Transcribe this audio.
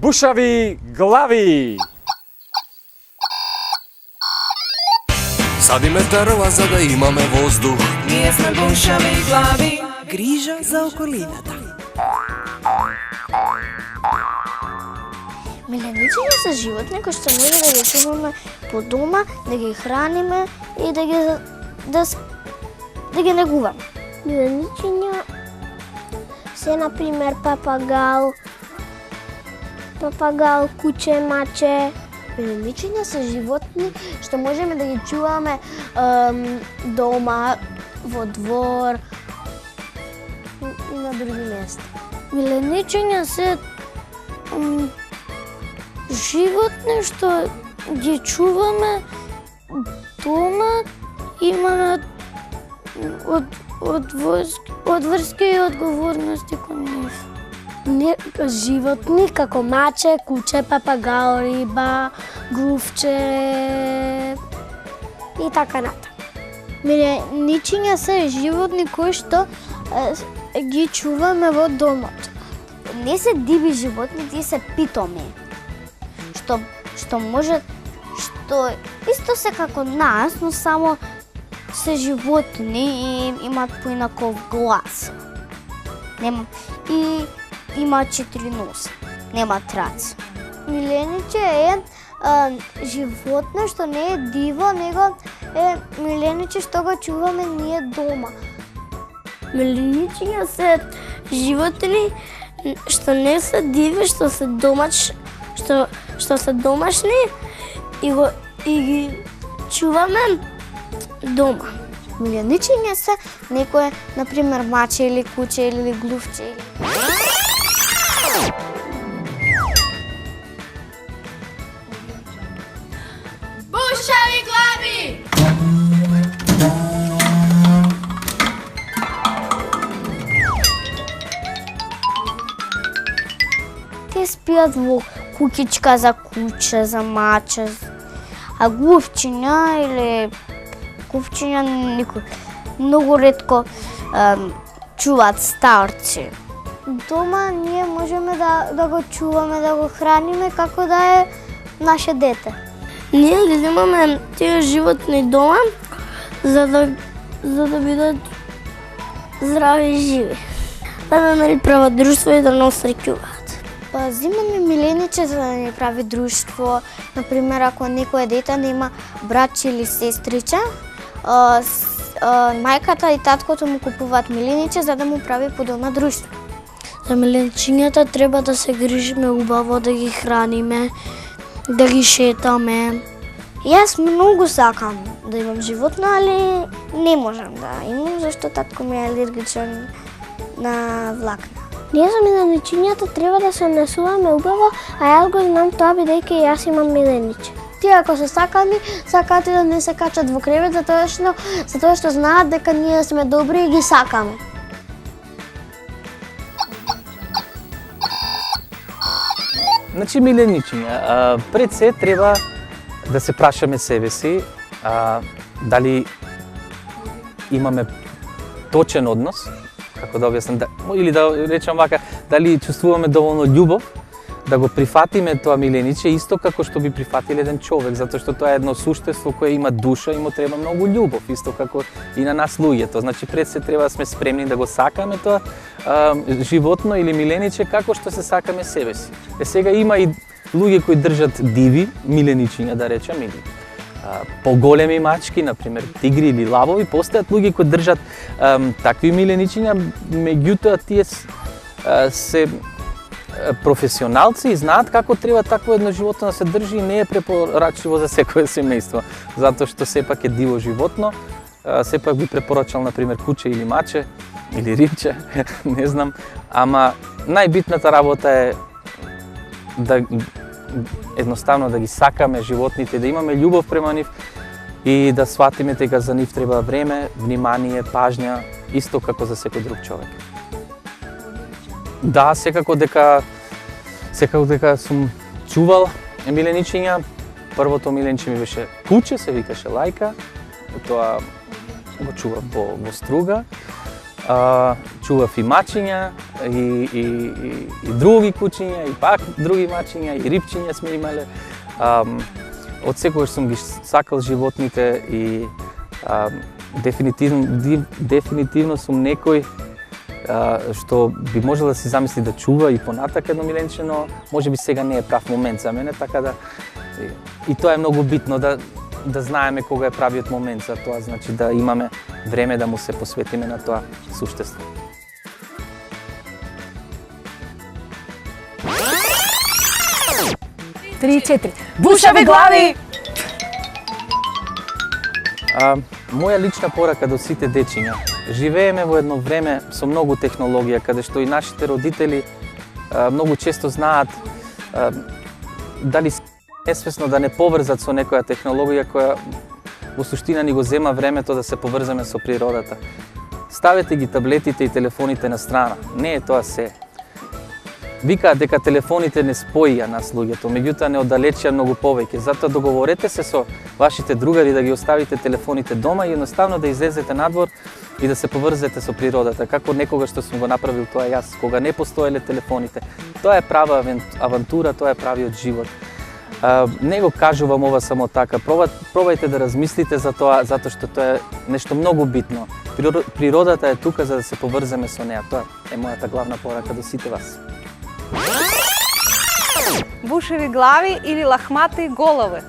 Бушави глави! Садиме дрва за да имаме воздух. Ние сме бушави глави. Грижа за околината. Миленичиња се животни кои што може да ги чуваме по дома, да ги храниме и да ги негуваме. Миленичиња се, например, папагал, куче, маче. Миленичиња се животни што можеме да ги чуваме дома, во двор и на други места. Миленичиња се животни што ги чуваме дома, имаме од врски и одговорности кон нив. Животни како маче, куче, папагал, риба, глувче и така натаму. Миленичиња се животни кои што ги чуваме во домот. Не се диви животни, тие се питоми. Што исто се како нас, но само се животни и имаат поинаков глас. И има 4 носа, нема раце. Милениче е животно што не е диво, него е милениче што го чуваме ние дома. Миленичиња се животни што не се диви, што се домашни и ги чуваме дома. Миленичиња се некое, например, маче или куче или глувче. Бушави глави! Те спијат во куќичка за куче, за маче, а глувчиња никој многу ретко чуваат старци. Дома ние можеме да го чуваме, да го храниме како да е наше дете. Ние ги имаме тие животни дома за да бидат здрави и живи. Да намери право друштво и да не осреќуваат. Па зимаме милениче за да ни прави друштво. Например, ако некој дете нема братче или сестриче, мајката и таткото му купуваат милениче за да му прави подобно друштво. За миленичињата треба да се грижиме убаво, да ги храниме, да ги шетаме. Јас многу сакам да имам животно, али не можам да имам, зашто татко ми е алергичен на влакна. Ние за миленичињата треба да се однесуваме убаво, а јас го знам тоа бидејќи јас имам милениче. Тие ако се сакани, сакаат и да не се качат во кревет затоа што знаат дека ние сме добри и ги сакаме. Значи, миленичиња, пред се треба да се прашаме себе си дали имаме точен однос, како да објаснам, или да речам вака, дали чувствуваме доволно љубов, да го прифатиме тоа милениче исто како што би прифатиле еден човек, затоа што тоа е едно суштество кое има душа и му треба многу љубов, исто како и на нас луѓето. Значи пред се треба да сме спремни да го сакаме тоа животно или милениче како што се сакаме себе си. Сега има и луѓе кои држат диви миленичиња, да речем, или поголеми мачки, например тигри или лавови, постојат луѓе кои држат такви миленичиња, меѓутоа тие се професионалци и знаат како треба такво едно животно да се држи и не е препорачливо за секое семејство, затоа што сепак е диво животно, сепак би препорачал, например, куче или маче, или рибче, не знам, ама најбитната работа е да едноставно да ги сакаме животните, да имаме љубов према нив и да сватиме дека за нив треба време, внимание, пажња, исто како за секој друг човек. Да, секако дека сум чувал миленичиња. Првото милениче ми беше куче, се викаше Лајка. Тоа го чував во Струга. чував и мачиња, и други кучиња, и пак други мачиња, и рибчиња сме имале. Од секогаш сум ги сакал животните и дефинитивно сум некој што би можел да си замисли да чува и понатак едно миленче, но можеби сега не е прав момент за мене, така да и тоа е многу битно да знаеме кога е правиот момент за тоа, значи да имаме време да му се посветиме на тоа суштество. Три, четири. Бушави глави! Моја лична порака до сите дечиња. Живееме во едно време со многу технологија, каде што и нашите родители многу често знаат дали несвесно да не поврзат со некоја технологија која во суштина ни го зема времето да се поврзаме со природата. Ставете ги таблетите и телефоните на страна. Не е тоа се. Викаат дека телефоните не споија нас луѓето, меѓутоа не оддалечија многу повеќе. Затоа договорете се со вашите другари да ги оставите телефоните дома и едноставно да излезете надвор и да се поврзете со природата, како некогаш што сум го направил тоа јас, кога не постоеле телефоните. Тоа е права авантура, тоа е правиот живот. Не го кажувам ова само така, пробајте да размислите за тоа, затоа што тоа е нешто многу битно. Природата е тука за да се поврземе со неа, тоа е мојата главна порака до сите вас. Бушеви глави или лахмати голови?